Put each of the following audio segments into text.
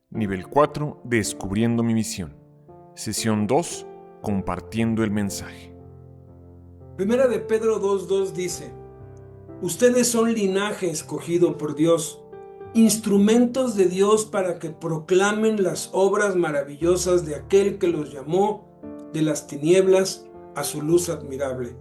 Nivel 4, Descubriendo mi misión. Sesión 2, Compartiendo el mensaje. Primera de Pedro 2:2 dice: Ustedes son linaje escogido por Dios, instrumentos de Dios para que proclamen las obras maravillosas de aquel que los llamó de las tinieblas a su luz admirable.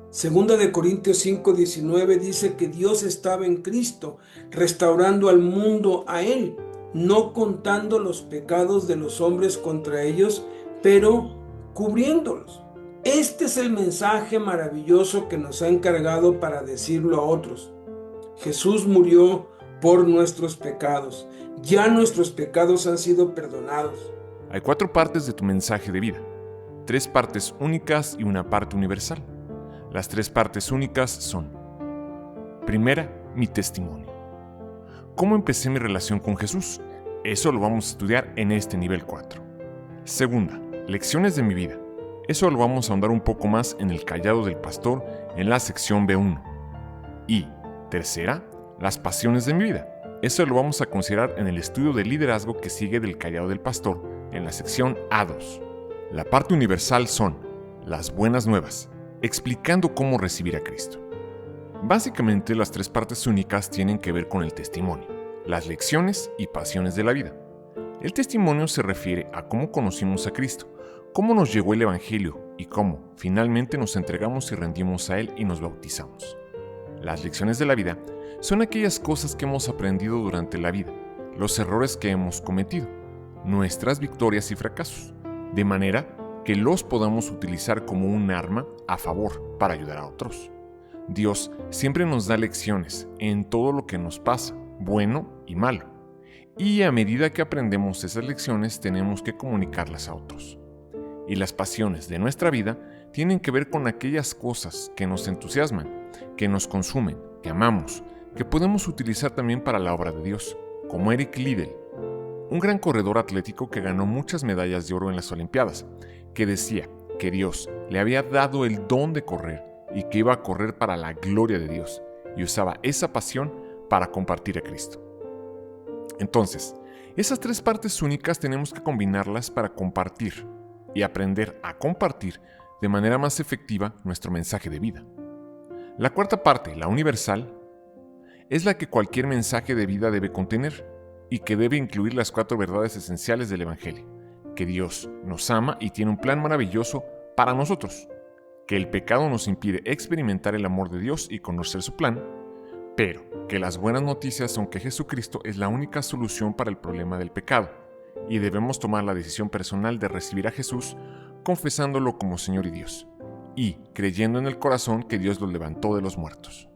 Segunda de Corintios 5:19 dice que Dios estaba en Cristo, restaurando al mundo a Él, no contando los pecados de los hombres contra ellos, pero cubriéndolos. Este es el mensaje maravilloso que nos ha encargado para decirlo a otros. Jesús murió por nuestros pecados. Ya nuestros pecados han sido perdonados. Hay 4 partes de tu mensaje de vida, 3 partes únicas y una parte universal. Las 3 partes únicas son: primera, mi testimonio. ¿Cómo empecé mi relación con Jesús? Eso lo vamos a estudiar en este nivel 4. Segunda, lecciones de mi vida. Eso lo vamos a ahondar un poco más en el callado del pastor en la sección B1. Y tercera, las pasiones de mi vida. Eso lo vamos a considerar en el estudio de liderazgo que sigue del callado del pastor en la sección A2. La parte universal son las buenas nuevas, explicando cómo recibir a Cristo. Básicamente las 3 partes únicas tienen que ver con el testimonio, las lecciones y pasiones de la vida. El testimonio se refiere a cómo conocimos a Cristo, cómo nos llegó el Evangelio y cómo finalmente nos entregamos y rendimos a Él y nos bautizamos. Las lecciones de la vida son aquellas cosas que hemos aprendido durante la vida, los errores que hemos cometido, nuestras victorias y fracasos, de manera que los podamos utilizar como un arma a favor para ayudar a otros. Dios siempre nos da lecciones en todo lo que nos pasa, bueno y malo, y a medida que aprendemos esas lecciones tenemos que comunicarlas a otros. Y las pasiones de nuestra vida tienen que ver con aquellas cosas que nos entusiasman, que nos consumen, que amamos, que podemos utilizar también para la obra de Dios, como Eric Liddell, un gran corredor atlético que ganó muchas medallas de oro en las Olimpiadas, que decía que Dios le había dado el don de correr y que iba a correr para la gloria de Dios, y usaba esa pasión para compartir a Cristo. Entonces, esas 3 partes únicas tenemos que combinarlas para compartir y aprender a compartir de manera más efectiva nuestro mensaje de vida. La 4ª parte, la universal, es la que cualquier mensaje de vida debe contener y que debe incluir las 4 verdades esenciales del Evangelio: que Dios nos ama y tiene un plan maravilloso para nosotros, que el pecado nos impide experimentar el amor de Dios y conocer su plan, pero que las buenas noticias son que Jesucristo es la única solución para el problema del pecado y debemos tomar la decisión personal de recibir a Jesús confesándolo como Señor y Dios, y creyendo en el corazón que Dios lo levantó de los muertos.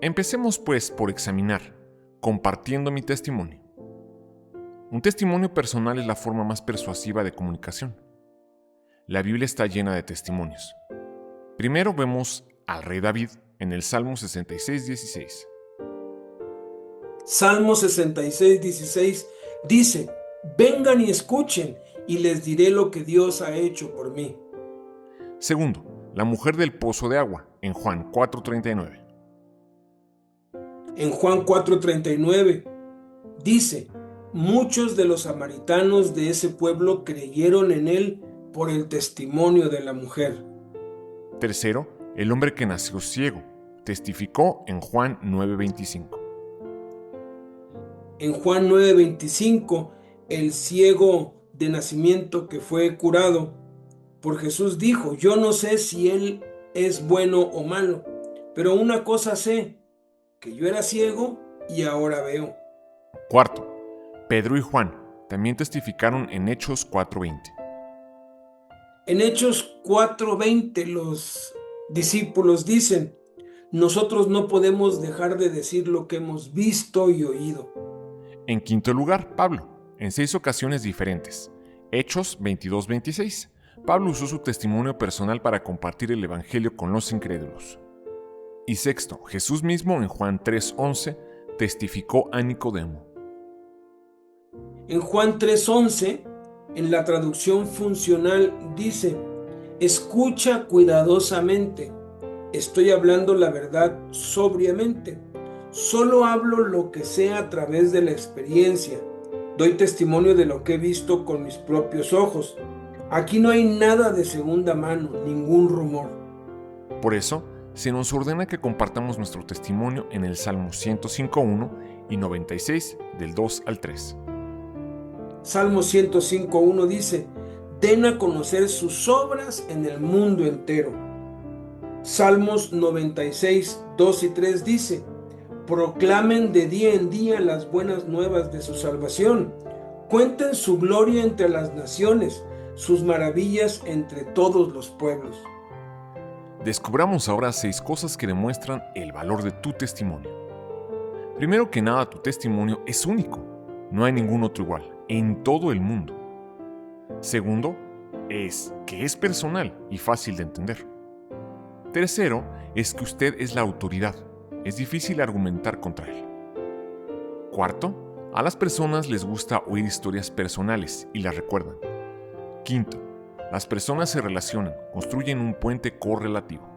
Empecemos pues por examinar, compartiendo mi testimonio. Un testimonio personal es la forma más persuasiva de comunicación. La Biblia está llena de testimonios. Primero vemos al rey David en el Salmo 66:16. Salmo 66:16 dice: Vengan y escuchen, y les diré lo que Dios ha hecho por mí. Segundo, la mujer del pozo de agua, en Juan 4:39. En Juan 4:39 dice: Muchos de los samaritanos de ese pueblo creyeron en él por el testimonio de la mujer. Tercero, el hombre que nació ciego, testificó en Juan 9:25. En Juan 9:25, el ciego de nacimiento que fue curado por Jesús dijo: Yo no sé si él es bueno o malo, pero una cosa sé, que yo era ciego y ahora veo. Cuarto, Pedro y Juan también testificaron en Hechos 4:20. En Hechos 4:20 los discípulos dicen: Nosotros no podemos dejar de decir lo que hemos visto y oído. En quinto lugar, Pablo, en 6 ocasiones diferentes. Hechos 22:26. Pablo usó su testimonio personal para compartir el Evangelio con los incrédulos. Y sexto, Jesús mismo en Juan 3:11 testificó a Nicodemo. En Juan 3:11, en la traducción funcional dice: Escucha cuidadosamente, estoy hablando la verdad sobriamente, solo hablo lo que sé a través de la experiencia. Doy testimonio de lo que he visto con mis propios ojos. Aquí no hay nada de segunda mano, ningún rumor. Por eso, se nos ordena que compartamos nuestro testimonio en el Salmo 105.1 y 96 del 2 al 3. Salmo 105.1 dice: den a conocer sus obras en el mundo entero. Salmos 96, 2 y 3 dice: proclamen de día en día las buenas nuevas de su salvación. Cuenten su gloria entre las naciones, sus maravillas entre todos los pueblos. Descubramos ahora 6 cosas que demuestran el valor de tu testimonio. Primero que nada, tu testimonio es único. No hay ningún otro igual en todo el mundo. Segundo, es que es personal y fácil de entender. Tercero, es que usted es la autoridad. Es difícil argumentar contra él. Cuarto, a las personas les gusta oír historias personales y las recuerdan. Quinto, las personas se relacionan, construyen un puente correlativo.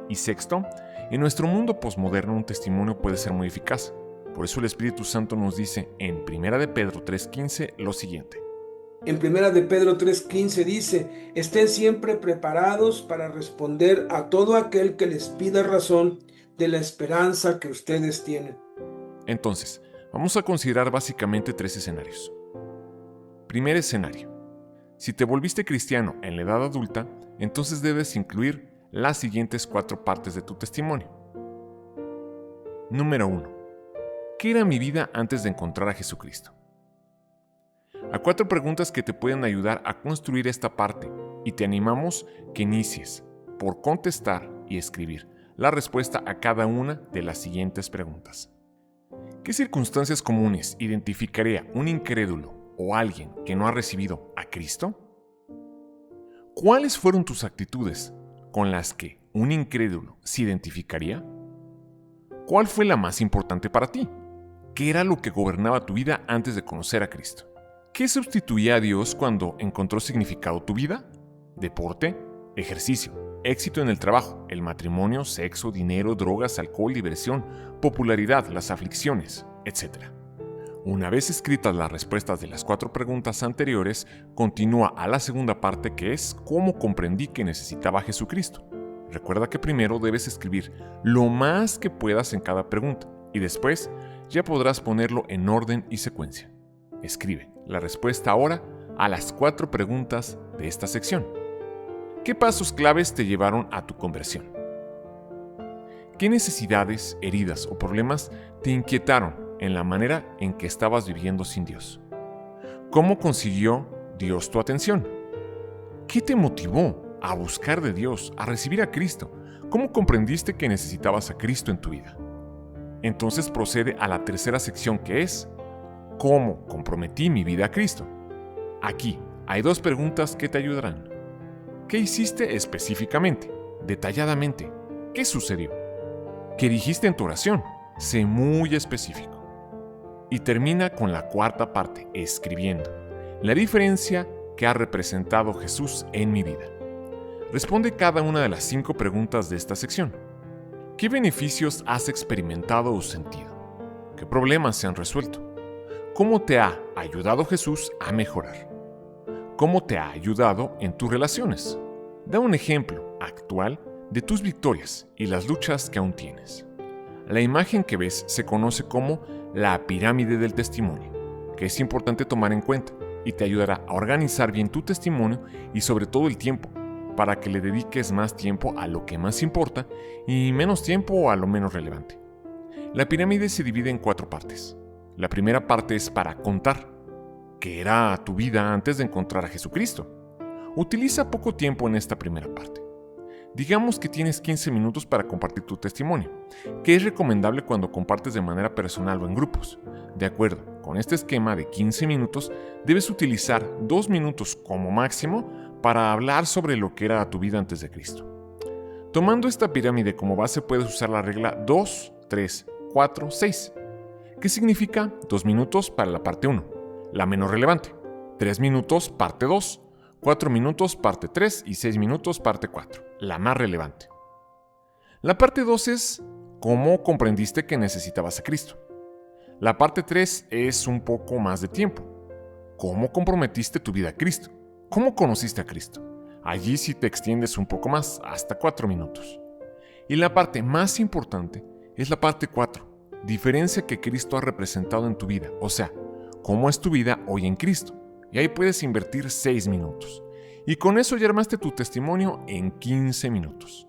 Y sexto, en nuestro mundo posmoderno un testimonio puede ser muy eficaz. Por eso el Espíritu Santo nos dice en 1 de Pedro 3.15 lo siguiente. En 1 de Pedro 3.15 dice: estén siempre preparados para responder a todo aquel que les pida razón de la esperanza que ustedes tienen. Entonces, vamos a considerar básicamente 3 escenarios. Primer escenario. Si te volviste cristiano en la edad adulta, entonces debes incluir las siguientes 4 partes de tu testimonio. Número 1. ¿Qué era mi vida antes de encontrar a Jesucristo? Hay 4 preguntas que te pueden ayudar a construir esta parte y te animamos que inicies por contestar y escribir la respuesta a cada una de las siguientes preguntas. ¿Qué circunstancias comunes identificaría un incrédulo o alguien que no ha recibido a Cristo? ¿Cuáles fueron tus actitudes con las que un incrédulo se identificaría? ¿Cuál fue la más importante para ti? ¿Qué era lo que gobernaba tu vida antes de conocer a Cristo? ¿Qué sustituía a Dios cuando encontró significado tu vida? ¿Deporte? ¿Ejercicio? ¿Éxito en el trabajo? ¿El matrimonio? ¿Sexo? ¿Dinero? ¿Drogas? ¿Alcohol? ¿Diversión? ¿Popularidad? ¿Las aflicciones? Etcétera. Una vez escritas las respuestas de las 4 preguntas anteriores, continúa a la segunda parte, que es ¿cómo comprendí que necesitaba a Jesucristo? Recuerda que primero debes escribir lo más que puedas en cada pregunta y después ya podrás ponerlo en orden y secuencia. Escribe la respuesta ahora a las 4 preguntas de esta sección. ¿Qué pasos claves te llevaron a tu conversión? ¿Qué necesidades, heridas o problemas te inquietaron en la manera en que estabas viviendo sin Dios? ¿Cómo consiguió Dios tu atención? ¿Qué te motivó a buscar de Dios, a recibir a Cristo? ¿Cómo comprendiste que necesitabas a Cristo en tu vida? Entonces procede a la tercera sección, que es ¿cómo comprometí mi vida a Cristo? Aquí hay 2 preguntas que te ayudarán. ¿Qué hiciste específicamente, detalladamente? ¿Qué sucedió? ¿Qué dijiste en tu oración? Sé muy específico. Y termina con la 4ª parte, escribiendo la diferencia que ha representado Jesús en mi vida. Responde cada una de las 5 preguntas de esta sección. ¿Qué beneficios has experimentado o sentido? ¿Qué problemas se han resuelto? ¿Cómo te ha ayudado Jesús a mejorar? ¿Cómo te ha ayudado en tus relaciones? Da un ejemplo actual de tus victorias y las luchas que aún tienes. La imagen que ves se conoce como la pirámide del testimonio, que es importante tomar en cuenta y te ayudará a organizar bien tu testimonio y sobre todo el tiempo, para que le dediques más tiempo a lo que más importa y menos tiempo a lo menos relevante. La pirámide se divide en 4 partes. La primera parte es para contar qué era tu vida antes de encontrar a Jesucristo. Utiliza poco tiempo en esta primera parte. Digamos que tienes 15 minutos para compartir tu testimonio, que es recomendable cuando compartes de manera personal o en grupos. De acuerdo con este esquema de 15 minutos, debes utilizar 2 minutos como máximo para hablar sobre lo que era tu vida antes de Cristo. Tomando esta pirámide como base, puedes usar la regla 2, 3, 4, 6, que significa 2 minutos para la parte 1, la menos relevante, 3 minutos parte 2, 4 minutos parte 3 y 6 minutos parte 4, la más relevante. La parte 2 es cómo comprendiste que necesitabas a Cristo. La parte 3 es un poco más de tiempo, ¿Cómo comprometiste tu vida a Cristo? ¿Cómo conociste a Cristo? Allí sí te extiendes un poco más, hasta 4 minutos. Y la parte más importante es la parte 4, diferencia que Cristo ha representado en tu vida, o sea, cómo es tu vida hoy en Cristo. Y ahí puedes invertir 6 minutos. Y con eso ya armaste tu testimonio en 15 minutos.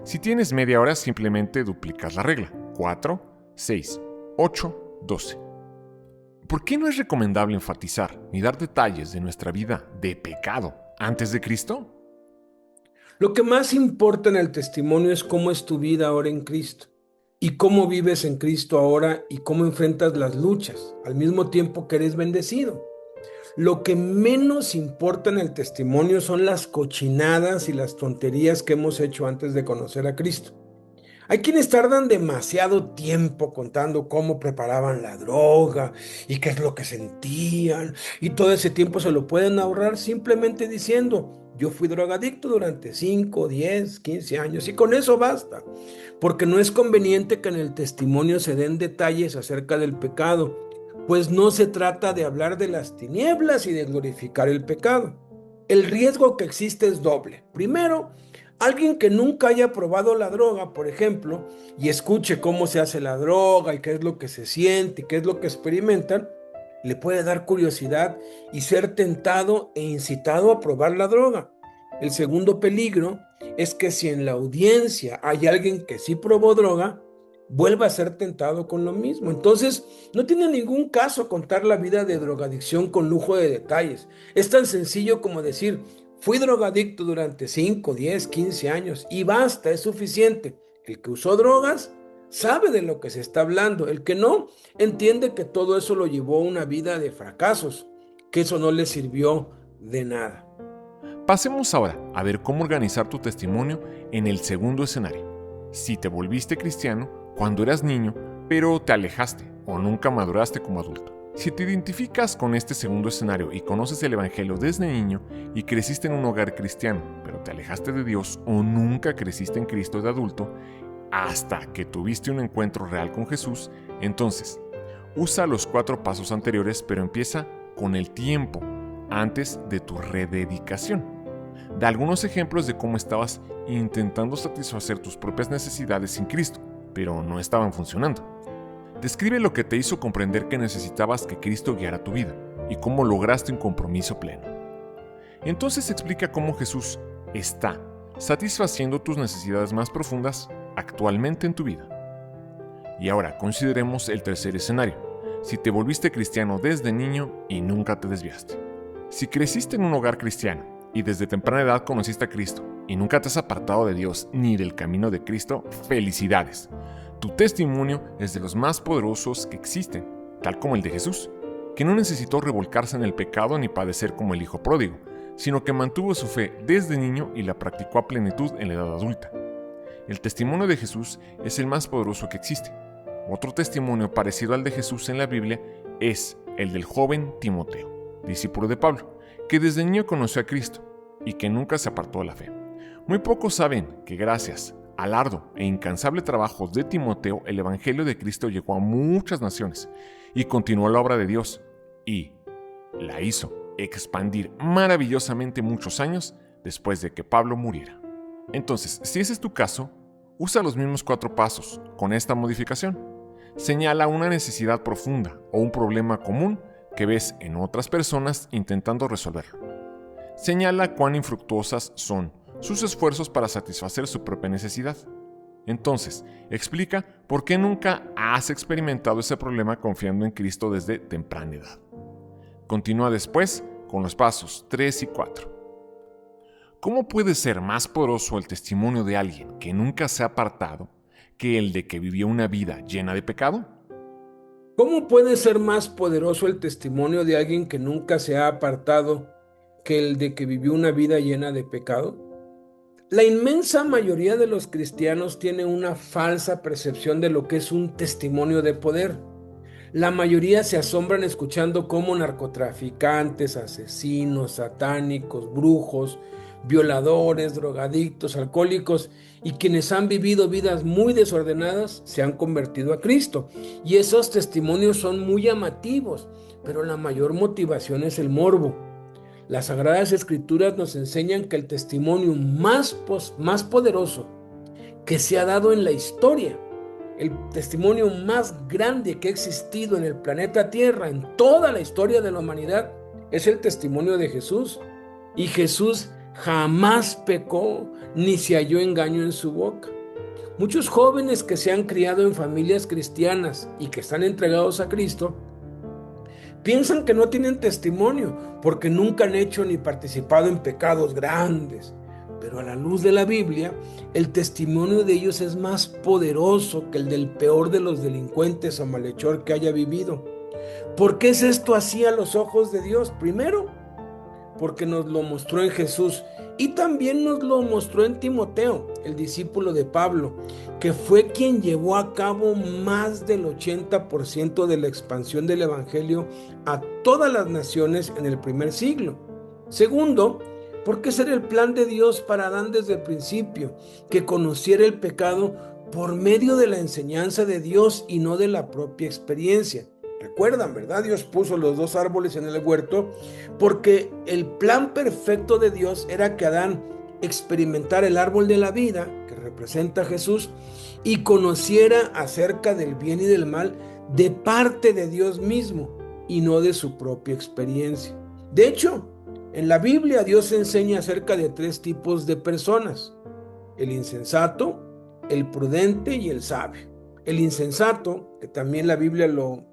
Si tienes media hora, simplemente duplicas la regla. 4, 6, 8, 12. ¿Por qué no es recomendable enfatizar ni dar detalles de nuestra vida de pecado antes de Cristo? Lo que más importa en el testimonio es cómo es tu vida ahora en Cristo y cómo vives en Cristo ahora y cómo enfrentas las luchas al mismo tiempo que eres bendecido. Lo que menos importa en el testimonio son las cochinadas y las tonterías que hemos hecho antes de conocer a Cristo. Hay quienes tardan demasiado tiempo contando cómo preparaban la droga y qué es lo que sentían, y todo ese tiempo se lo pueden ahorrar simplemente diciendo: yo fui drogadicto durante 5, 10, 15 años, y con eso basta, porque no es conveniente que en el testimonio se den detalles acerca del pecado, pues no se trata de hablar de las tinieblas y de glorificar el pecado. El riesgo que existe es doble. Primero, alguien que nunca haya probado la droga, por ejemplo, y escuche cómo se hace la droga y qué es lo que se siente y qué es lo que experimentan, le puede dar curiosidad y ser tentado e incitado a probar la droga. El segundo peligro es que si en la audiencia hay alguien que sí probó droga, vuelva a ser tentado con lo mismo. Entonces, no tiene ningún caso contar la vida de drogadicción con lujo de detalles. Es tan sencillo como decir: fui drogadicto durante 5, 10, 15 años y basta, es suficiente. El que usó drogas sabe de lo que se está hablando. El que no, entiende que todo eso lo llevó a una vida de fracasos, que eso no le sirvió de nada. Pasemos ahora a ver cómo organizar tu testimonio en el segundo escenario. Si te volviste cristiano cuando eras niño, pero te alejaste o nunca maduraste como adulto. Si te identificas con este segundo escenario y conoces el Evangelio desde niño y creciste en un hogar cristiano, pero te alejaste de Dios o nunca creciste en Cristo de adulto hasta que tuviste un encuentro real con Jesús, entonces usa los 4 pasos anteriores, pero empieza con el tiempo antes de tu rededicación. Da algunos ejemplos de cómo estabas intentando satisfacer tus propias necesidades sin Cristo, pero no estaban funcionando. Describe lo que te hizo comprender que necesitabas que Cristo guiara tu vida y cómo lograste un compromiso pleno. Entonces explica cómo Jesús está satisfaciendo tus necesidades más profundas actualmente en tu vida. Y ahora consideremos el tercer escenario. Si te volviste cristiano desde niño y nunca te desviaste. Si creciste en un hogar cristiano y desde temprana edad conociste a Cristo y nunca te has apartado de Dios ni del camino de Cristo, ¡felicidades! Tu testimonio es de los más poderosos que existen, tal como el de Jesús, que no necesitó revolcarse en el pecado ni padecer como el hijo pródigo, sino que mantuvo su fe desde niño y la practicó a plenitud en la edad adulta. El testimonio de Jesús es el más poderoso que existe. Otro testimonio parecido al de Jesús en la Biblia es el del joven Timoteo, discípulo de Pablo, que desde niño conoció a Cristo y que nunca se apartó de la fe. Muy pocos saben que gracias al arduo e incansable trabajo de Timoteo, el Evangelio de Cristo llegó a muchas naciones y continuó la obra de Dios y la hizo expandir maravillosamente muchos años después de que Pablo muriera. Entonces, si ese es tu caso, usa los mismos 4 pasos con esta modificación. Señala una necesidad profunda o un problema común que ves en otras personas intentando resolverlo. Señala cuán infructuosas son sus esfuerzos para satisfacer su propia necesidad. Entonces, explica por qué nunca has experimentado ese problema confiando en Cristo desde temprana edad. Continúa después con los pasos 3 y 4. ¿Cómo puede ser más poderoso el testimonio de alguien que nunca se ha apartado que el de que vivió una vida llena de pecado? ¿Cómo puede ser más poderoso el testimonio de alguien que nunca se ha apartado que el de que vivió una vida llena de pecado? La inmensa mayoría de los cristianos tiene una falsa percepción de lo que es un testimonio de poder. La mayoría se asombran escuchando cómo narcotraficantes, asesinos, satánicos, brujos, violadores, drogadictos, alcohólicos y quienes han vivido vidas muy desordenadas se han convertido a Cristo. Y esos testimonios son muy llamativos, pero la mayor motivación es el morbo. Las Sagradas Escrituras nos enseñan que el testimonio más poderoso que se ha dado en la historia, el testimonio más grande que ha existido en el planeta Tierra, en toda la historia de la humanidad, es el testimonio de Jesús. Y Jesús jamás pecó ni se halló engaño en su boca. Muchos jóvenes que se han criado en familias cristianas y que están entregados a Cristo piensan que no tienen testimonio porque nunca han hecho ni participado en pecados grandes. Pero a la luz de la Biblia, el testimonio de ellos es más poderoso que el del peor de los delincuentes o malhechor que haya vivido. ¿Por qué es esto así a los ojos de Dios? Primero, porque nos lo mostró en Jesús y también nos lo mostró en Timoteo, el discípulo de Pablo, que fue quien llevó a cabo más del 80% de la expansión del Evangelio a todas las naciones en el primer siglo. Segundo, porque ese era el plan de Dios para Adán desde el principio, que conociera el pecado por medio de la enseñanza de Dios y no de la propia experiencia. Recuerdan, ¿verdad? Dios puso los dos árboles en el huerto porque el plan perfecto de Dios era que Adán experimentara el árbol de la vida, que representa a Jesús, y conociera acerca del bien y del mal de parte de Dios mismo y no de su propia experiencia. De hecho, en la Biblia Dios enseña acerca de 3 tipos de personas: el insensato, el prudente y el sabio. El insensato, que también la Biblia lo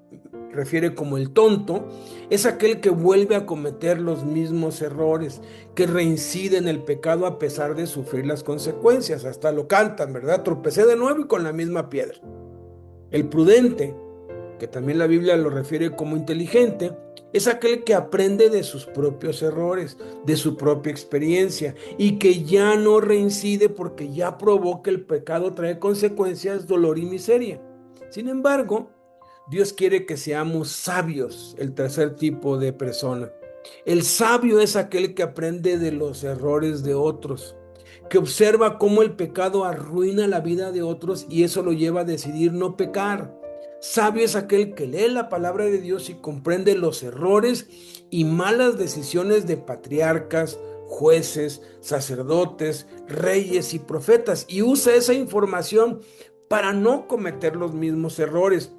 refiere como el tonto, es aquel que vuelve a cometer los mismos errores, que reincide en el pecado a pesar de sufrir las consecuencias. Hasta lo cantan, ¿verdad? Tropecé de nuevo y con la misma piedra. El prudente, que también la Biblia lo refiere como inteligente, es aquel que aprende de sus propios errores, de su propia experiencia y que ya no reincide porque ya probó que el pecado trae consecuencias, dolor y miseria. Sin embargo, Dios quiere que seamos sabios, el tercer tipo de persona. El sabio es aquel que aprende de los errores de otros, que observa cómo el pecado arruina la vida de otros y eso lo lleva a decidir no pecar. Sabio es aquel que lee la palabra de Dios y comprende los errores y malas decisiones de patriarcas, jueces, sacerdotes, reyes y profetas y usa esa información para no cometer los mismos errores,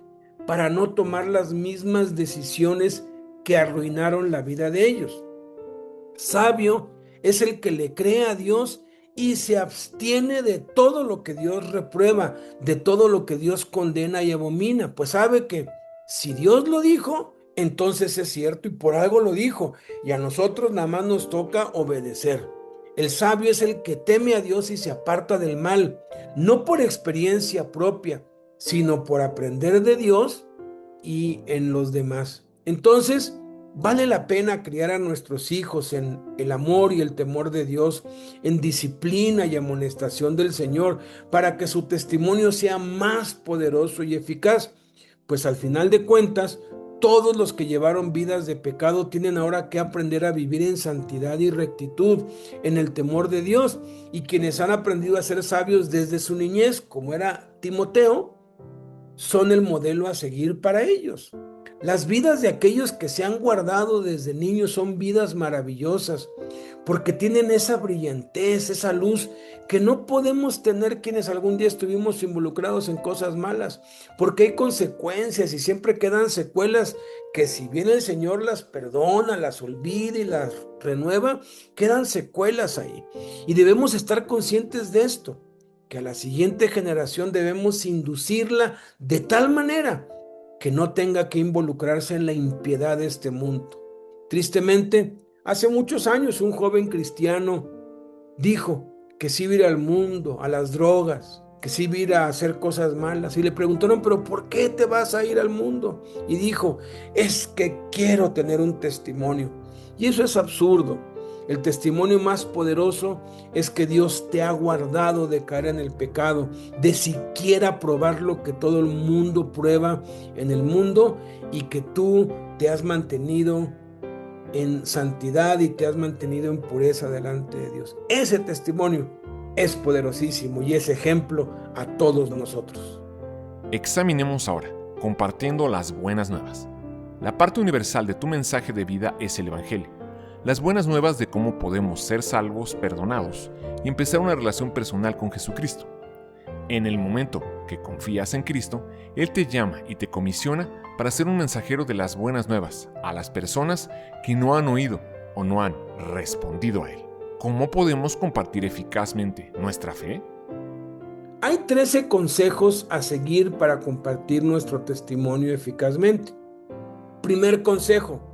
para no tomar las mismas decisiones que arruinaron la vida de ellos. Sabio es el que le cree a Dios y se abstiene de todo lo que Dios reprueba, de todo lo que Dios condena y abomina, pues sabe que si Dios lo dijo, entonces es cierto y por algo lo dijo, y a nosotros nada más nos toca obedecer. El sabio es el que teme a Dios y se aparta del mal, no por experiencia propia, sino por aprender de Dios y en los demás. Entonces, vale la pena criar a nuestros hijos en el amor y el temor de Dios, en disciplina y amonestación del Señor, para que su testimonio sea más poderoso y eficaz. Pues al final de cuentas, todos los que llevaron vidas de pecado tienen ahora que aprender a vivir en santidad y rectitud, en el temor de Dios. Y quienes han aprendido a ser sabios desde su niñez, como era Timoteo, son el modelo a seguir para ellos. Las vidas de aquellos que se han guardado desde niños son vidas maravillosas, porque tienen esa brillantez, esa luz que no podemos tener quienes algún día estuvimos involucrados en cosas malas, porque hay consecuencias y siempre quedan secuelas que si bien el Señor las perdona, las olvida y las renueva, quedan secuelas ahí. Y debemos estar conscientes de esto, que a la siguiente generación debemos inducirla de tal manera que no tenga que involucrarse en la impiedad de este mundo. Tristemente, hace muchos años un joven cristiano dijo que sí iba a ir al mundo, a las drogas, que sí iba a ir a hacer cosas malas. Y le preguntaron, ¿pero por qué te vas a ir al mundo? Y dijo, es que quiero tener un testimonio. Y eso es absurdo. El testimonio más poderoso es que Dios te ha guardado de caer en el pecado, de siquiera probar lo que todo el mundo prueba en el mundo y que tú te has mantenido en santidad y te has mantenido en pureza delante de Dios. Ese testimonio es poderosísimo y es ejemplo a todos nosotros. Examinemos ahora, compartiendo las buenas nuevas. La parte universal de tu mensaje de vida es el Evangelio. Las buenas nuevas de cómo podemos ser salvos, perdonados y empezar una relación personal con Jesucristo. En el momento que confías en Cristo, Él te llama y te comisiona para ser un mensajero de las buenas nuevas a las personas que no han oído o no han respondido a Él. ¿Cómo podemos compartir eficazmente nuestra fe? Hay 13 consejos a seguir para compartir nuestro testimonio eficazmente. Primer consejo: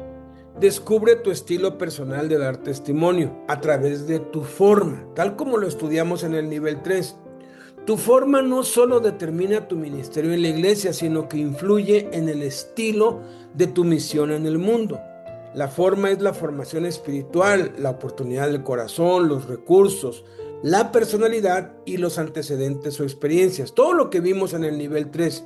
descubre tu estilo personal de dar testimonio a través de tu forma, tal como lo estudiamos en el nivel 3. Tu forma no solo determina tu ministerio en la iglesia, sino que influye en el estilo de tu misión en el mundo. La forma es la formación espiritual, la oportunidad del corazón, los recursos, la personalidad y los antecedentes o experiencias. Todo lo que vimos en el nivel 3.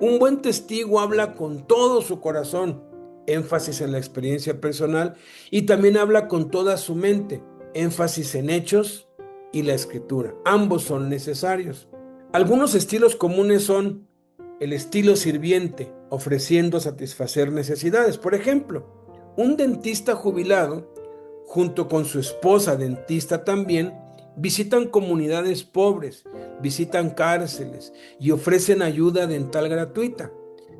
Un buen testigo habla con todo su corazón, énfasis en la experiencia personal, y también habla con toda su mente, énfasis en hechos y la escritura. Ambos son necesarios. Algunos estilos comunes son el estilo sirviente, ofreciendo satisfacer necesidades. Por ejemplo, un dentista jubilado, junto con su esposa dentista también, visitan comunidades pobres, visitan cárceles y ofrecen ayuda dental gratuita.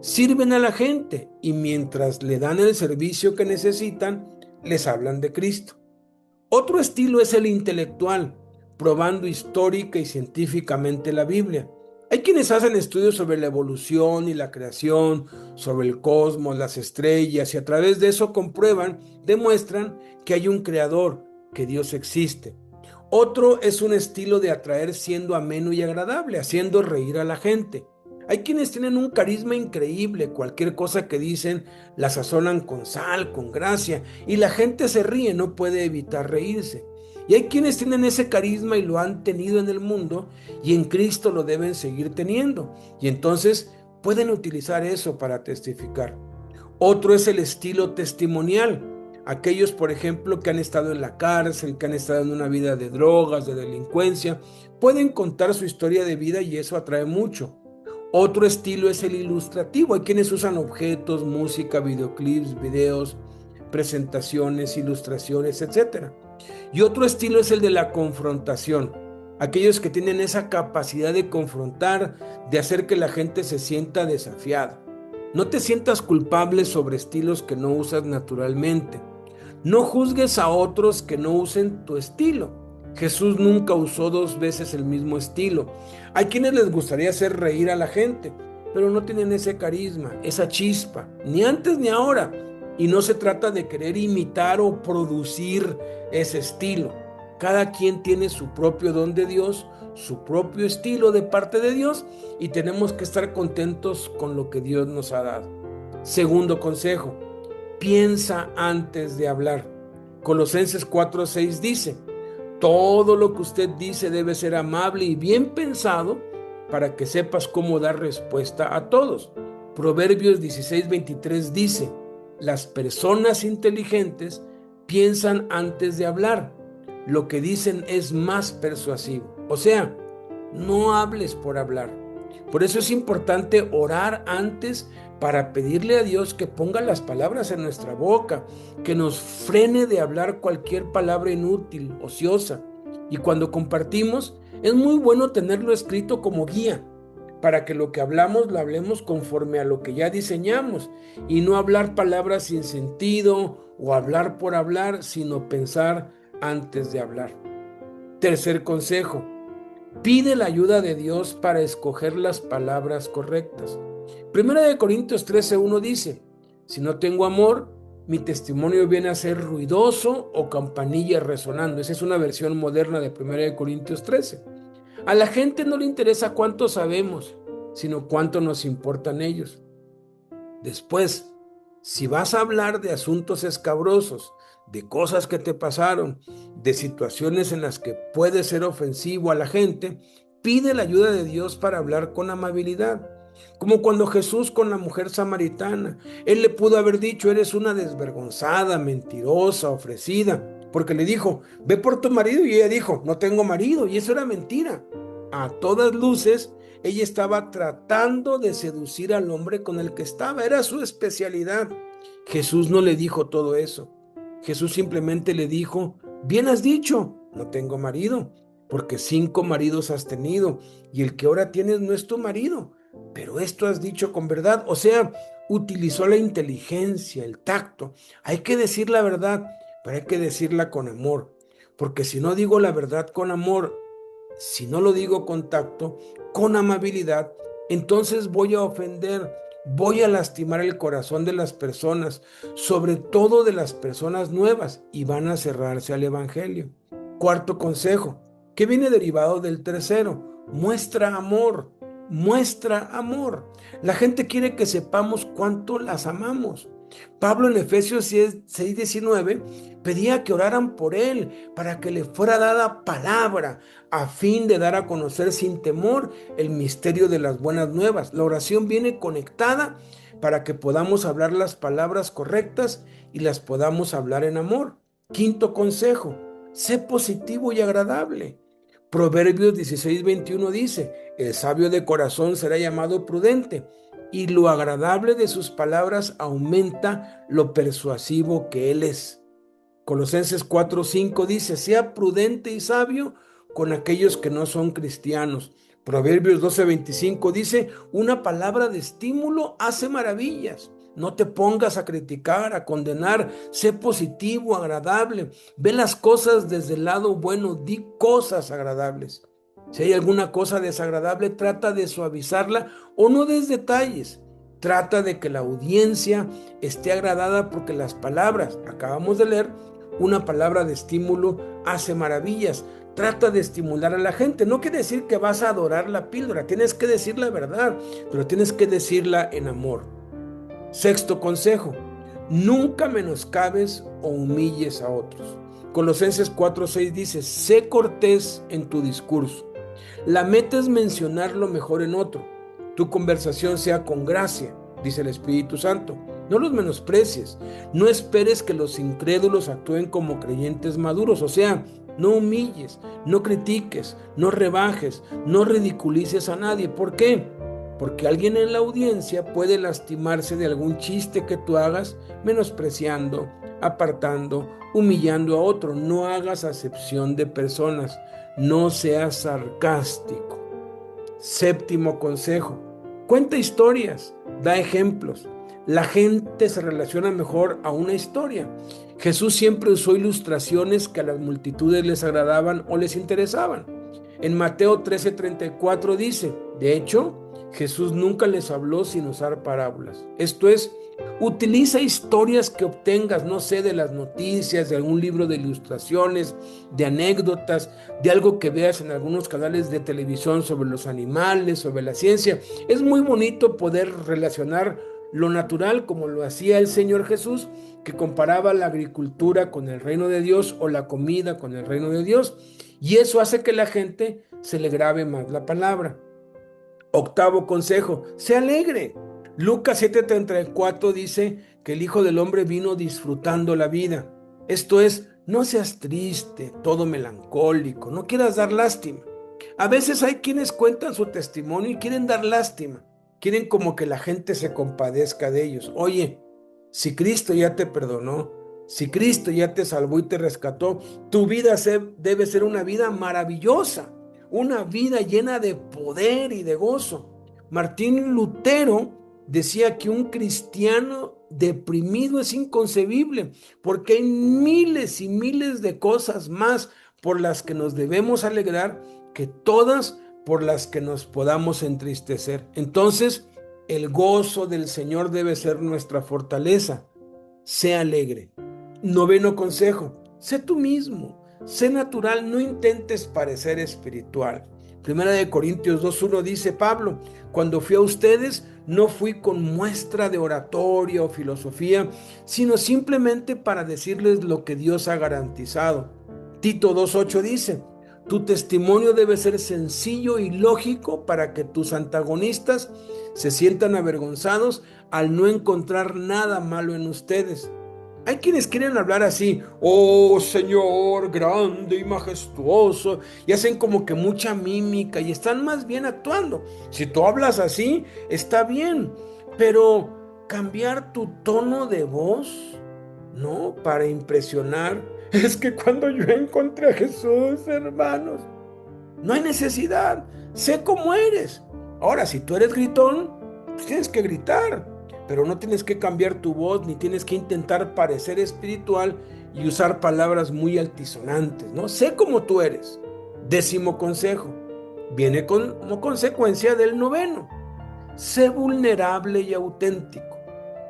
Sirven a la gente y mientras le dan el servicio que necesitan, les hablan de Cristo. Otro estilo es el intelectual, probando histórica y científicamente la Biblia. Hay quienes hacen estudios sobre la evolución y la creación, sobre el cosmos, las estrellas, y a través de eso comprueban, demuestran que hay un creador, que Dios existe. Otro es un estilo de atraer siendo ameno y agradable, haciendo reír a la gente. Hay quienes tienen un carisma increíble, cualquier cosa que dicen la sazonan con sal, con gracia, y la gente se ríe, no puede evitar reírse. Y hay quienes tienen ese carisma y lo han tenido en el mundo y en Cristo lo deben seguir teniendo. Y entonces pueden utilizar eso para testificar. Otro es el estilo testimonial. Aquellos, por ejemplo, que han estado en la cárcel, que han estado en una vida de drogas, de delincuencia, pueden contar su historia de vida y eso atrae mucho. Otro estilo es el ilustrativo. Hay quienes usan objetos, música, videoclips, videos, presentaciones, ilustraciones, etc. Y otro estilo es el de la confrontación. Aquellos que tienen esa capacidad de confrontar, de hacer que la gente se sienta desafiada. No te sientas culpable sobre estilos que no usas naturalmente. No juzgues a otros que no usen tu estilo. Jesús nunca usó 2 veces el mismo estilo. Hay quienes les gustaría hacer reír a la gente, pero no tienen ese carisma, esa chispa, ni antes ni ahora. Y no se trata de querer imitar o producir ese estilo. Cada quien tiene su propio don de Dios, su propio estilo de parte de Dios, y tenemos que estar contentos con lo que Dios nos ha dado. Segundo consejo: piensa antes de hablar. Colosenses 4:6 dice: todo lo que usted dice debe ser amable y bien pensado para que sepas cómo dar respuesta a todos. Proverbios 16:23 dice: las personas inteligentes piensan antes de hablar. Lo que dicen es más persuasivo. O sea, no hables por hablar. Por eso es importante orar antes para pedirle a Dios que ponga las palabras en nuestra boca, que nos frene de hablar cualquier palabra inútil, ociosa. Y cuando compartimos, es muy bueno tenerlo escrito como guía, para que lo que hablamos lo hablemos conforme a lo que ya diseñamos, y no hablar palabras sin sentido o hablar por hablar, sino pensar antes de hablar. Tercer consejo: pide la ayuda de Dios para escoger las palabras correctas. Primera de Corintios 13:1 dice: si no tengo amor, mi testimonio viene a ser ruidoso o campanilla resonando. Esa es una versión moderna de Primera de Corintios 13. A la gente no le interesa cuánto sabemos, sino cuánto nos importan ellos. Después, si vas a hablar de asuntos escabrosos, de cosas que te pasaron, de situaciones en las que puedes ser ofensivo a la gente, pide la ayuda de Dios para hablar con amabilidad. Como cuando Jesús con la mujer samaritana, él le pudo haber dicho, eres una desvergonzada, mentirosa, ofrecida, porque le dijo, ve por tu marido, y ella dijo, no tengo marido, y eso era mentira. A todas luces, ella estaba tratando de seducir al hombre con el que estaba, era su especialidad. Jesús no le dijo todo eso. Jesús simplemente le dijo, bien has dicho, no tengo marido, porque 5 maridos has tenido, y el que ahora tienes no es tu marido, pero esto has dicho con verdad. O sea, utilizó la inteligencia, el tacto. Hay que decir la verdad, pero hay que decirla con amor, porque si no digo la verdad con amor, si no lo digo con tacto, con amabilidad, entonces voy a ofender, voy a lastimar el corazón de las personas, sobre todo de las personas nuevas, y van a cerrarse al evangelio. Cuarto consejo, que viene derivado del tercero, muestra amor, muestra amor. La gente quiere que sepamos cuánto las amamos. Pablo en Efesios 6:19 pedía que oraran por él para que le fuera dada palabra a fin de dar a conocer sin temor el misterio de las buenas nuevas. La oración viene conectada para que podamos hablar las palabras correctas y las podamos hablar en amor. Quinto consejo, sé positivo y agradable. Proverbios 16:21 dice, el sabio de corazón será llamado prudente, y lo agradable de sus palabras aumenta lo persuasivo que él es. Colosenses 4:5 dice, sea prudente y sabio con aquellos que no son cristianos. Proverbios 12:25 dice, una palabra de estímulo hace maravillas. No te pongas a criticar, a condenar, sé positivo, agradable, ve las cosas desde el lado bueno, di cosas agradables. Si hay alguna cosa desagradable, trata de suavizarla o no des detalles. Trata de que la audiencia esté agradada porque las palabras, acabamos de leer, una palabra de estímulo hace maravillas. Trata de estimular a la gente. No quiere decir que vas a adorar la píldora, tienes que decir la verdad, pero tienes que decirla en amor. Sexto consejo, nunca menoscabes o humilles a otros. Colosenses 4:6 dice, sé cortés en tu discurso. La meta es mencionar lo mejor en otro. Tu conversación sea con gracia, dice el Espíritu Santo. No los menosprecies. No esperes que los incrédulos actúen como creyentes maduros. O sea, no humilles, no critiques, no rebajes, no ridiculices a nadie. ¿Por qué? Porque alguien en la audiencia puede lastimarse de algún chiste que tú hagas, menospreciando, apartando, humillando a otro. No hagas acepción de personas. No seas sarcástico. Séptimo consejo, cuenta historias, da ejemplos. La gente se relaciona mejor a una historia. Jesús siempre usó ilustraciones que a las multitudes les agradaban o les interesaban. En Mateo 13:34 dice, de hecho, Jesús nunca les habló sin usar parábolas. Esto es, utiliza historias que obtengas, no sé, de las noticias, de algún libro de ilustraciones, de anécdotas, de algo que veas en algunos canales de televisión sobre los animales, sobre la ciencia. Es muy bonito poder relacionar lo natural como lo hacía el Señor Jesús, que comparaba la agricultura con el reino de Dios o la comida con el reino de Dios. Y eso hace que la gente se le grabe más la palabra. Octavo consejo, sé alegre. Lucas 7:34 dice que el Hijo del Hombre vino disfrutando la vida. Esto es, no seas triste, todo melancólico, no quieras dar lástima. A veces hay quienes cuentan su testimonio y quieren dar lástima. Quieren como que la gente se compadezca de ellos. Oye, si Cristo ya te perdonó, si Cristo ya te salvó y te rescató, tu vida debe ser una vida maravillosa, una vida llena de poder y de gozo. Martín Lutero decía que un cristiano deprimido es inconcebible, porque hay miles y miles de cosas más por las que nos debemos alegrar que todas por las que nos podamos entristecer. Entonces, el gozo del Señor debe ser nuestra fortaleza. Sé alegre. Noveno consejo, sé tú mismo, sé natural, no intentes parecer espiritual. Primera de Corintios 2:1 dice Pablo, cuando fui a ustedes no fui con muestra de oratoria o filosofía, sino simplemente para decirles lo que Dios ha garantizado. Tito 2:8 dice, Tu testimonio debe ser sencillo y lógico para que tus antagonistas se sientan avergonzados al no encontrar nada malo en ustedes. Hay quienes quieren hablar así, oh Señor, grande y majestuoso, y hacen como que mucha mímica y están más bien actuando. Si tú hablas así, está bien, pero cambiar tu tono de voz, ¿no? Para impresionar. Es que cuando yo encontré a Jesús, hermanos, no hay necesidad, sé cómo eres. Ahora, si tú eres gritón, pues tienes que gritar, pero no tienes que cambiar tu voz, ni tienes que intentar parecer espiritual y usar palabras muy altisonantes, ¿no? Sé como tú eres. 10º consejo, viene como consecuencia del 9º. Sé vulnerable y auténtico.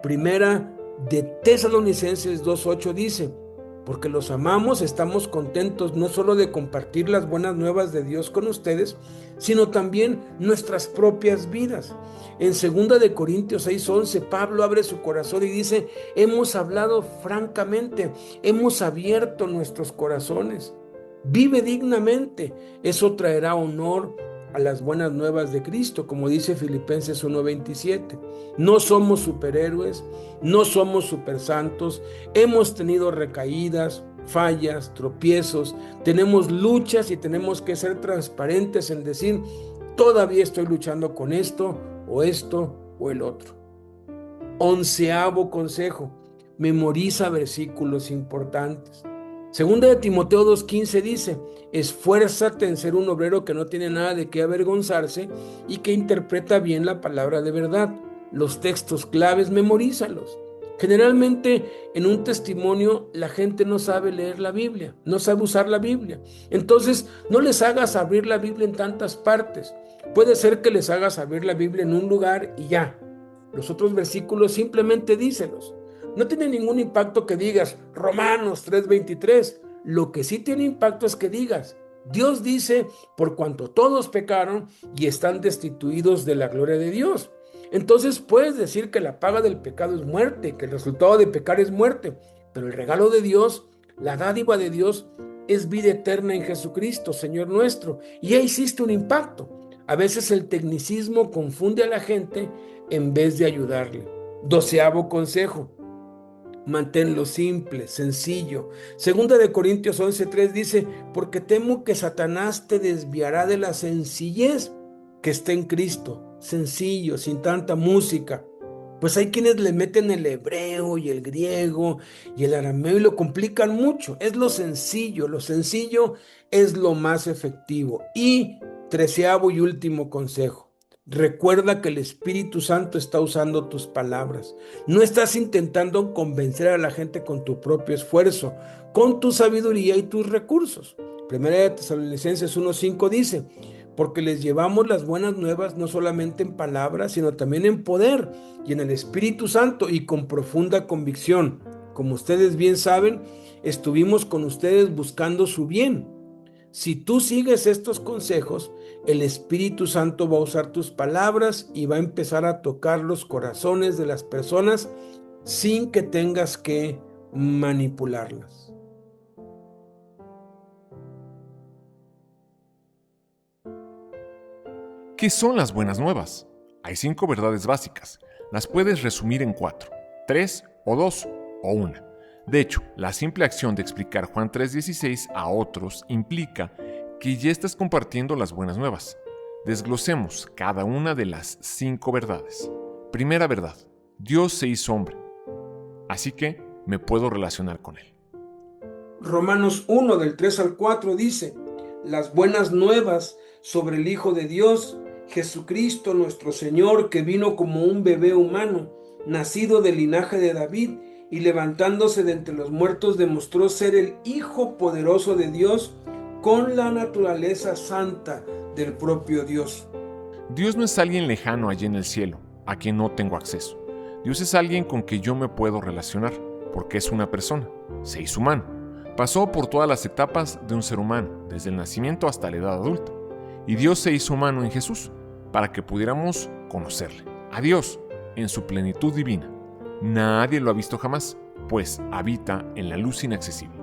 Primera de Tesalonicenses 2:8 dice, porque los amamos, estamos contentos no solo de compartir las buenas nuevas de Dios con ustedes, sino también nuestras propias vidas. En 2 de Corintios 6:11, Pablo abre su corazón y dice, hemos hablado francamente, hemos abierto nuestros corazones. Vive dignamente, eso traerá honor a las buenas nuevas de Cristo, como dice Filipenses 1:27. No somos superhéroes, no somos supersantos, hemos tenido recaídas, fallas, tropiezos, tenemos luchas y tenemos que ser transparentes en decir, todavía estoy luchando con esto o el otro. 11º consejo, memoriza versículos importantes. 2 de Timoteo 2:15 dice, esfuérzate en ser un obrero que no tiene nada de qué avergonzarse y que interpreta bien la palabra de verdad. Los textos claves, memorízalos. Generalmente en un testimonio la gente no sabe leer la Biblia, no sabe usar la Biblia. Entonces no les hagas abrir la Biblia en tantas partes. Puede ser que les hagas abrir la Biblia en un lugar y ya. Los otros versículos simplemente díselos. No tiene ningún impacto que digas Romanos 3:23. Lo que sí tiene impacto es que digas, Dios dice, por cuanto todos pecaron y están destituidos de la gloria de Dios. Entonces puedes decir que la paga del pecado es muerte, que el resultado de pecar es muerte, pero el regalo de Dios, la dádiva de Dios, es vida eterna en Jesucristo, Señor nuestro. Y ya hiciste un impacto. A veces el tecnicismo confunde a la gente en vez de ayudarle. 12º consejo. Manténlo simple, sencillo. 2 de Corintios 11:3 dice, porque temo que Satanás te desviará de la sencillez que está en Cristo. Sencillo, sin tanta música. Pues hay quienes le meten el hebreo y el griego y el arameo y lo complican mucho. Es lo sencillo es lo más efectivo. Y 13º y último consejo. Recuerda que el Espíritu Santo está usando tus palabras. No estás intentando convencer a la gente con tu propio esfuerzo, con tu sabiduría y tus recursos. 1 de Tesalonicenses 1:5 dice, porque les llevamos las buenas nuevas no solamente en palabras, sino también en poder y en el Espíritu Santo y con profunda convicción. Como ustedes bien saben, estuvimos con ustedes buscando su bien. Si tú sigues estos consejos, el Espíritu Santo va a usar tus palabras y va a empezar a tocar los corazones de las personas sin que tengas que manipularlas. ¿Qué son las buenas nuevas? Hay 5 verdades básicas. Las puedes resumir en 4, 3 o 2 o 1. De hecho, la simple acción de explicar Juan 3:16 a otros implica que ya estás compartiendo las buenas nuevas. Desglosemos cada una de las 5 verdades. Primera verdad, Dios se hizo hombre, así que me puedo relacionar con él. Romanos 1 del 3 al 4 dice, las buenas nuevas sobre el Hijo de Dios, Jesucristo nuestro Señor, que vino como un bebé humano, nacido del linaje de David, y levantándose de entre los muertos demostró ser el Hijo poderoso de Dios con la naturaleza santa del propio Dios. Dios no es alguien lejano allí en el cielo, a quien no tengo acceso. Dios es alguien con quien yo me puedo relacionar, porque es una persona, se hizo humano. Pasó por todas las etapas de un ser humano, desde el nacimiento hasta la edad adulta. Y Dios se hizo humano en Jesús, para que pudiéramos conocerle, a Dios, en su plenitud divina. Nadie lo ha visto jamás, pues habita en la luz inaccesible,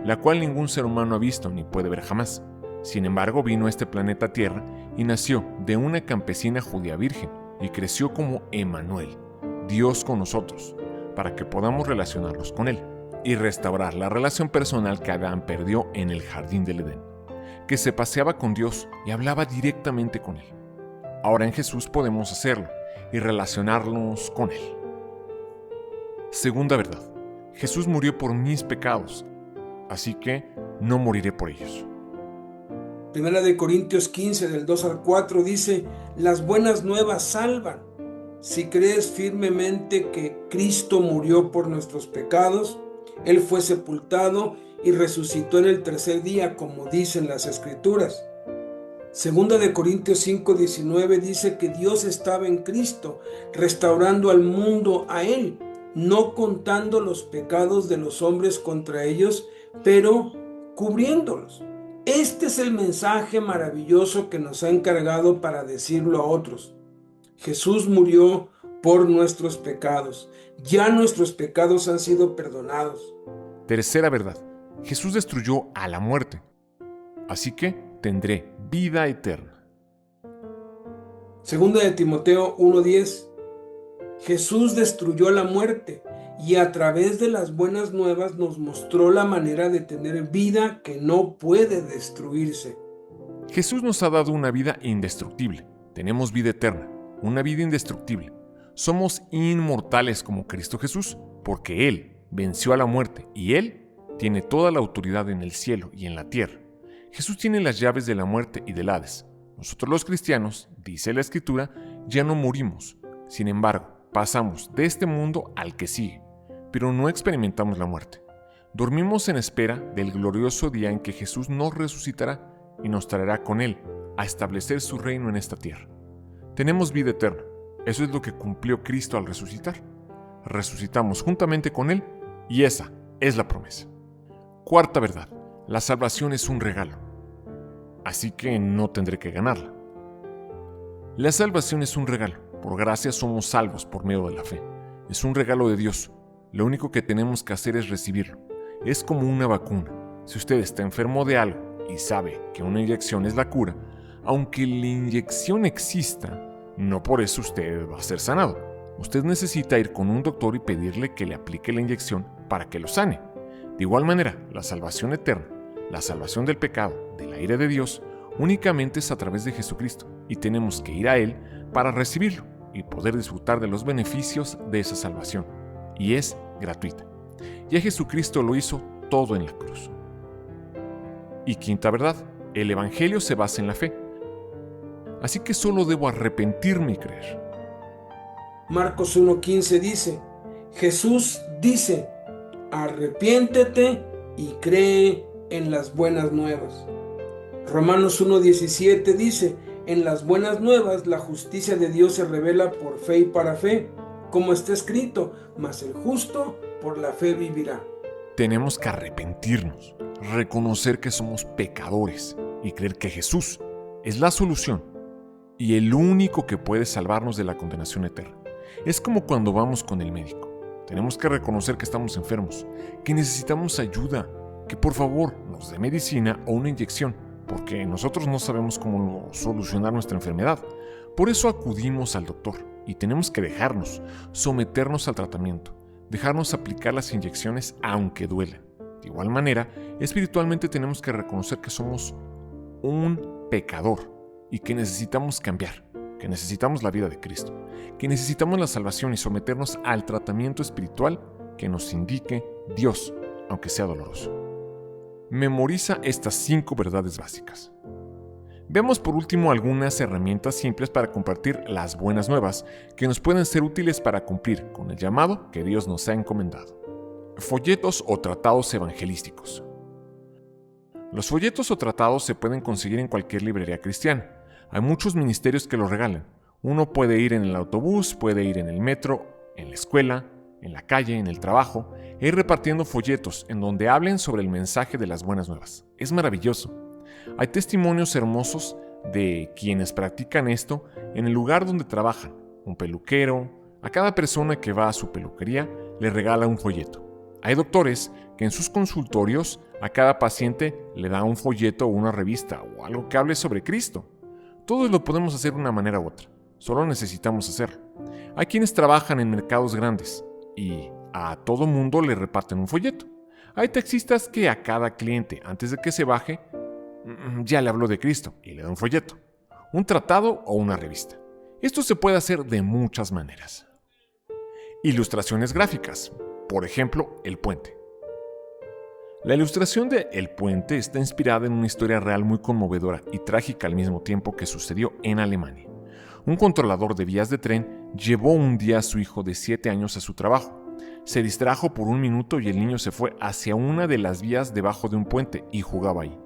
la cual ningún ser humano ha visto ni puede ver jamás. Sin embargo, vino a este planeta Tierra y nació de una campesina judía virgen y creció como Emmanuel, Dios con nosotros, para que podamos relacionarnos con Él y restaurar la relación personal que Adán perdió en el jardín del Edén, que se paseaba con Dios y hablaba directamente con Él. Ahora en Jesús podemos hacerlo y relacionarnos con Él. Segunda verdad, Jesús murió por mis pecados, así que no moriré por ellos. Primera de Corintios 15, del 2 al 4 dice, las buenas nuevas salvan. Si crees firmemente que Cristo murió por nuestros pecados, Él fue sepultado y resucitó en el tercer día, como dicen las Escrituras. Segunda de Corintios 5, 19 dice que Dios estaba en Cristo, restaurando al mundo a Él, no contando los pecados de los hombres contra ellos, pero cubriéndolos. Este es el mensaje maravilloso que nos ha encargado para decirlo a otros. Jesús murió por nuestros pecados. Ya nuestros pecados han sido perdonados. Tercera verdad, Jesús destruyó a la muerte, así que tendré vida eterna. Segunda de Timoteo 1:10. Jesús destruyó la muerte y a través de las buenas nuevas nos mostró la manera de tener vida que no puede destruirse. Jesús nos ha dado una vida indestructible. Tenemos vida eterna, una vida indestructible. Somos inmortales como Cristo Jesús, porque Él venció a la muerte y Él tiene toda la autoridad en el cielo y en la tierra. Jesús tiene las llaves de la muerte y del Hades. Nosotros los cristianos, dice la Escritura, ya no morimos. Sin embargo, pasamos de este mundo al que sigue, pero no experimentamos la muerte. Dormimos en espera del glorioso día en que Jesús nos resucitará y nos traerá con Él a establecer su reino en esta tierra. Tenemos vida eterna. Eso es lo que cumplió Cristo al resucitar. Resucitamos juntamente con Él y esa es la promesa. Cuarta verdad, la salvación es un regalo, así que no tendré que ganarla. La salvación es un regalo. Por gracia somos salvos por medio de la fe. Es un regalo de Dios. Lo único que tenemos que hacer es recibirlo. Es como una vacuna. Si usted está enfermo de algo y sabe que una inyección es la cura, aunque la inyección exista, no por eso usted va a ser sanado. Usted necesita ir con un doctor y pedirle que le aplique la inyección para que lo sane. De igual manera, la salvación eterna, la salvación del pecado, de la ira de Dios, únicamente es a través de Jesucristo y tenemos que ir a Él para recibirlo y poder disfrutar de los beneficios de esa salvación. Y es gratuita. Ya Jesucristo lo hizo todo en la cruz. Y quinta verdad, el Evangelio se basa en la fe. Así que solo debo arrepentirme y creer. Marcos 1:15 dice, Jesús dice, arrepiéntete y cree en las buenas nuevas. Romanos 1:17 dice, en las buenas nuevas la justicia de Dios se revela por fe y para fe, como está escrito, mas el justo por la fe vivirá. Tenemos que arrepentirnos, reconocer que somos pecadores y creer que Jesús es la solución y el único que puede salvarnos de la condenación eterna. Es como cuando vamos con el médico. Tenemos que reconocer que estamos enfermos, que necesitamos ayuda, que por favor nos dé medicina o una inyección, porque nosotros no sabemos cómo solucionar nuestra enfermedad. Por eso acudimos al doctor y tenemos que dejarnos, someternos al tratamiento, dejarnos aplicar las inyecciones aunque duelan. De igual manera, espiritualmente tenemos que reconocer que somos un pecador y que necesitamos cambiar, que necesitamos la vida de Cristo, que necesitamos la salvación y someternos al tratamiento espiritual que nos indique Dios, aunque sea doloroso. Memoriza estas 5 verdades básicas. Veamos por último algunas herramientas simples para compartir las buenas nuevas que nos pueden ser útiles para cumplir con el llamado que Dios nos ha encomendado. Folletos o tratados evangelísticos. Los folletos o tratados se pueden conseguir en cualquier librería cristiana. Hay muchos ministerios que los regalan. Uno puede ir en el autobús, puede ir en el metro, en la escuela, en la calle, en el trabajo, e ir repartiendo folletos en donde hablen sobre el mensaje de las buenas nuevas. Es maravilloso. Hay testimonios hermosos de quienes practican esto en el lugar donde trabajan. Un peluquero, a cada persona que va a su peluquería le regala un folleto. Hay doctores que en sus consultorios A cada paciente le da un folleto o una revista o algo que hable sobre Cristo. Todos lo podemos hacer de una manera u otra, solo necesitamos hacerlo. Hay quienes trabajan en mercados grandes y a todo mundo le reparten un folleto. Hay taxistas que a cada cliente, antes de que se baje, ya le habló de Cristo y le da un folleto, un tratado o una revista. Esto se puede hacer de muchas maneras. Ilustraciones gráficas, por ejemplo, El Puente. La ilustración de El Puente está inspirada en una historia real muy conmovedora y trágica al mismo tiempo que sucedió en Alemania. Un controlador de vías de tren llevó un día a su hijo de 7 años a su trabajo. Se distrajo por un minuto y el niño se fue hacia una de las vías debajo de un puente y jugaba ahí.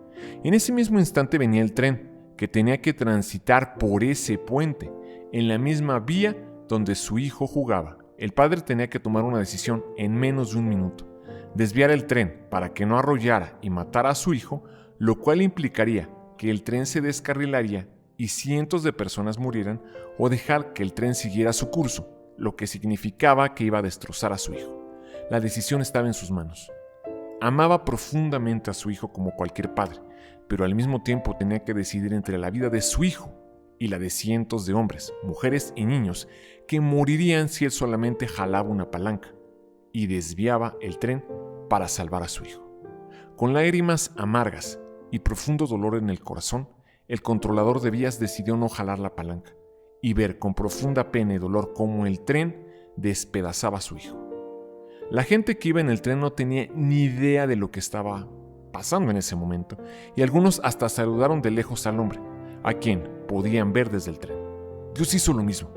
En ese mismo instante venía el tren, que tenía que transitar por ese puente, en la misma vía donde su hijo jugaba. El padre tenía que tomar una decisión en menos de un minuto: desviar el tren para que no arrollara y matara a su hijo, lo cual implicaría que el tren se descarrilaría y cientos de personas murieran, o dejar que el tren siguiera su curso, lo que significaba que iba a destrozar a su hijo. La decisión estaba en sus manos. Amaba profundamente a su hijo como cualquier padre, pero al mismo tiempo tenía que decidir entre la vida de su hijo y la de cientos de hombres, mujeres y niños que morirían si él solamente jalaba una palanca y desviaba el tren para salvar a su hijo. Con lágrimas amargas y profundo dolor en el corazón, el controlador de vías decidió no jalar la palanca y ver con profunda pena y dolor cómo el tren despedazaba a su hijo. La gente que iba en el tren no tenía ni idea de lo que estaba pasando en ese momento, y algunos hasta saludaron de lejos al hombre, a quien podían ver desde el tren. Dios hizo lo mismo.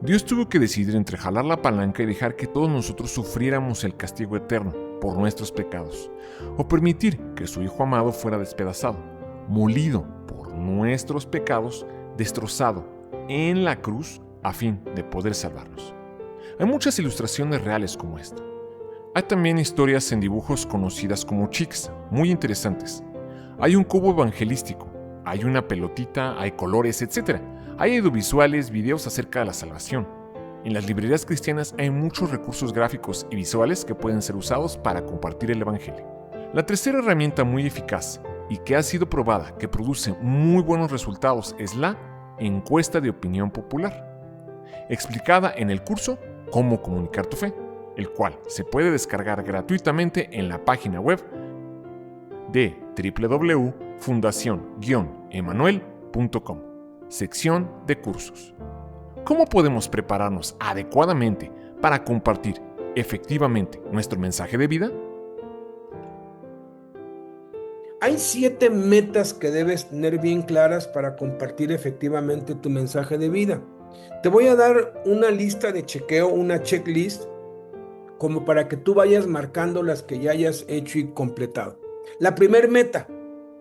Dios tuvo que decidir entre jalar la palanca y dejar que todos nosotros sufriéramos el castigo eterno por nuestros pecados, o permitir que su Hijo amado fuera despedazado, molido por nuestros pecados, destrozado en la cruz a fin de poder salvarnos. Hay muchas ilustraciones reales como esta. Hay también historias en dibujos conocidas como chics, muy interesantes. Hay un cubo evangelístico, hay una pelotita, hay colores, etc. Hay audiovisuales, videos acerca de la salvación. En las librerías cristianas hay muchos recursos gráficos y visuales que pueden ser usados para compartir el evangelio. La tercera herramienta muy eficaz y que ha sido probada que produce muy buenos resultados es la encuesta de opinión popular, explicada en el curso Cómo comunicar tu fe, el cual se puede descargar gratuitamente en la página web de www.fundacion-emanuel.com, sección de cursos. ¿Cómo podemos prepararnos adecuadamente para compartir efectivamente nuestro mensaje de vida? Hay 7 metas que debes tener bien claras para compartir efectivamente tu mensaje de vida. Te voy a dar una lista de chequeo, una checklist, como para que tú vayas marcando las que ya hayas hecho y completado. La primera meta: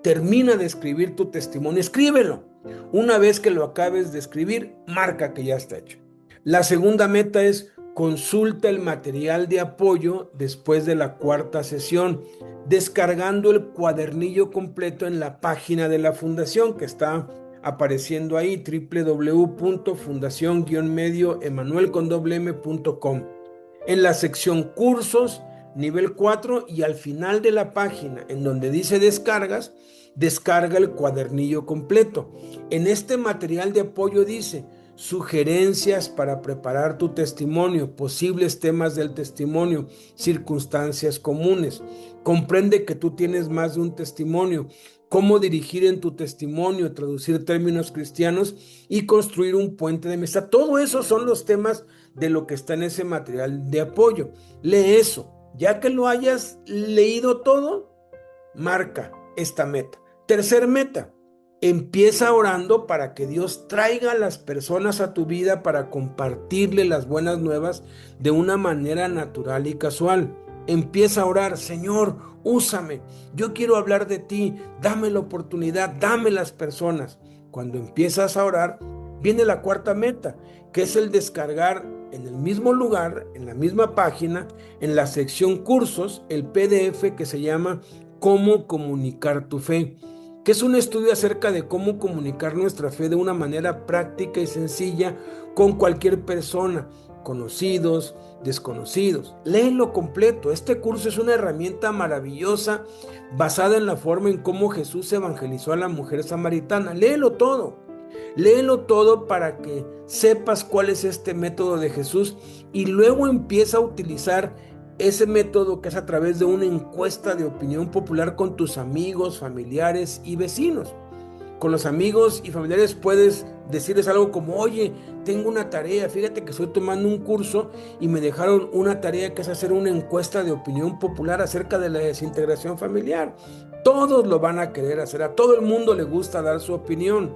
termina de escribir tu testimonio, escríbelo. Una vez que lo acabes de escribir, marca que ya está hecho. La segunda meta es: consulta el material de apoyo después de la 4ª sesión, descargando el cuadernillo completo en la página de la fundación que está apareciendo ahí, www.fundacion-medioemanuel.com. En la sección cursos, nivel 4, y al final de la página, en donde dice descargas, descarga el cuadernillo completo. En este material de apoyo dice: sugerencias para preparar tu testimonio, posibles temas del testimonio, circunstancias comunes. Comprende que tú tienes más de un testimonio. Cómo dirigir en tu testimonio, traducir términos cristianos y construir un puente de amistad. Todo eso son los temas de lo que está en ese material de apoyo. Lee eso. Ya que lo hayas leído todo, marca esta meta. Tercer meta: empieza orando para que Dios traiga a las personas a tu vida para compartirle las buenas nuevas de una manera natural y casual. Empieza a orar: Señor, úsame, yo quiero hablar de ti, dame la oportunidad, dame las personas. Cuando empiezas a orar, viene la 4ª meta, que es el descargar en el mismo lugar, en la misma página, en la sección cursos, el PDF que se llama Cómo comunicar tu fe, que es un estudio acerca de cómo comunicar nuestra fe de una manera práctica y sencilla con cualquier persona, conocidos, desconocidos. Léelo completo. Este curso es una herramienta maravillosa basada en la forma en cómo Jesús evangelizó a la mujer samaritana. Léelo todo. Léelo todo para que sepas cuál es este método de Jesús y luego empieza a utilizar ese método que es a través de una encuesta de opinión popular con tus amigos, familiares y vecinos. Con los amigos y familiares puedes decirles algo como: oye, tengo una tarea, fíjate que estoy tomando un curso y me dejaron una tarea que es hacer una encuesta de opinión popular acerca de la desintegración familiar. Todos lo van a querer hacer, a todo el mundo le gusta dar su opinión.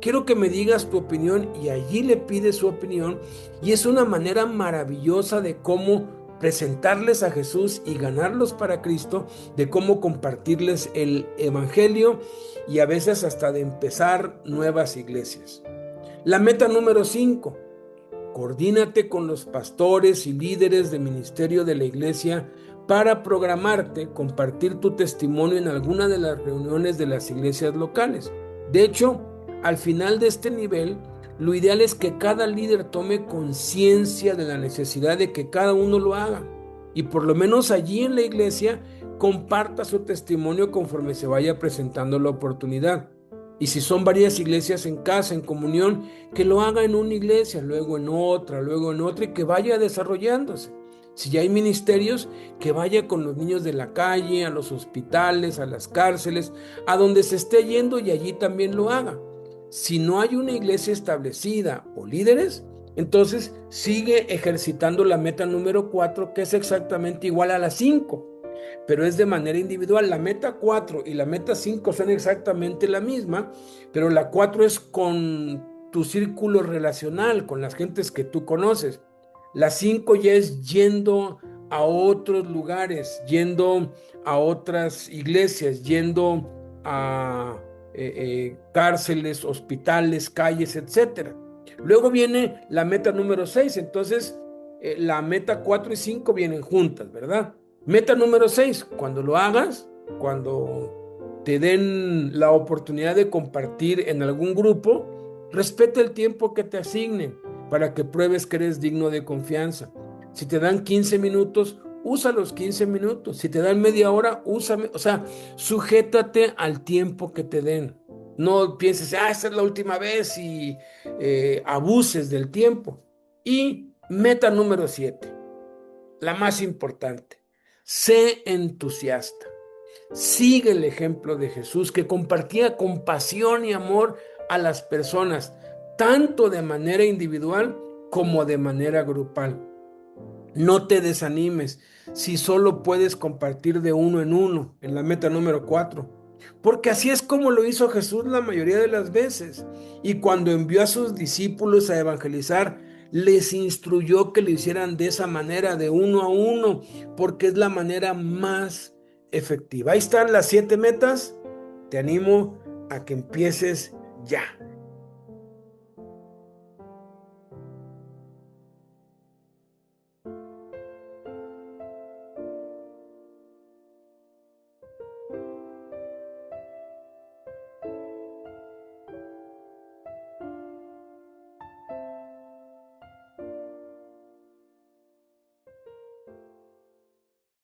Quiero que me digas tu opinión, y allí le pides su opinión, y es una manera maravillosa de cómo presentarles a Jesús y ganarlos para Cristo, de cómo compartirles el evangelio y a veces hasta de empezar nuevas iglesias. La meta número 5, coordínate con los pastores y líderes de ministerio de la iglesia para programarte, compartir tu testimonio en alguna de las reuniones de las iglesias locales. De hecho, al final de este nivel, lo ideal es que cada líder tome conciencia de la necesidad de que cada uno lo haga y por lo menos allí en la iglesia comparta su testimonio conforme se vaya presentando la oportunidad. Y si son varias iglesias en casa, en comunión, que lo haga en una iglesia, luego en otra y que vaya desarrollándose. Si ya hay ministerios, que vaya con los niños de la calle, a los hospitales, a las cárceles, a donde se esté yendo, y allí también lo haga. Si no hay una iglesia establecida o líderes, entonces sigue ejercitando la meta número 4, que es exactamente igual a la 5, pero es de manera individual. La meta 4 y la meta 5 son exactamente la misma, pero la 4 es con tu círculo relacional, con las gentes que tú conoces. La 5 ya es yendo a otros lugares, yendo a otras iglesias, yendo a cárceles, hospitales, calles, etc. Luego viene la meta número 6, entonces la meta 4 y 5 vienen juntas, ¿verdad? Meta número 6, cuando lo hagas, cuando te den la oportunidad de compartir en algún grupo, respeta el tiempo que te asignen para que pruebes que eres digno de confianza. Si te dan 15 minutos, usa los 15 minutos. Si te dan media hora, sujétate al tiempo que te den. No pienses, esta es la última vez, y abuses del tiempo. Y meta número 7, la más importante: sé entusiasta. Sigue el ejemplo de Jesús, que compartía compasión y amor a las personas, tanto de manera individual como de manera grupal. No te desanimes si solo puedes compartir de uno en la meta número 4, porque así es como lo hizo Jesús la mayoría de las veces. Y cuando envió a sus discípulos a evangelizar, les instruyó que lo hicieran de esa manera, de uno a uno, porque es la manera más efectiva. Ahí están las 7 metas. Te animo a que empieces ya.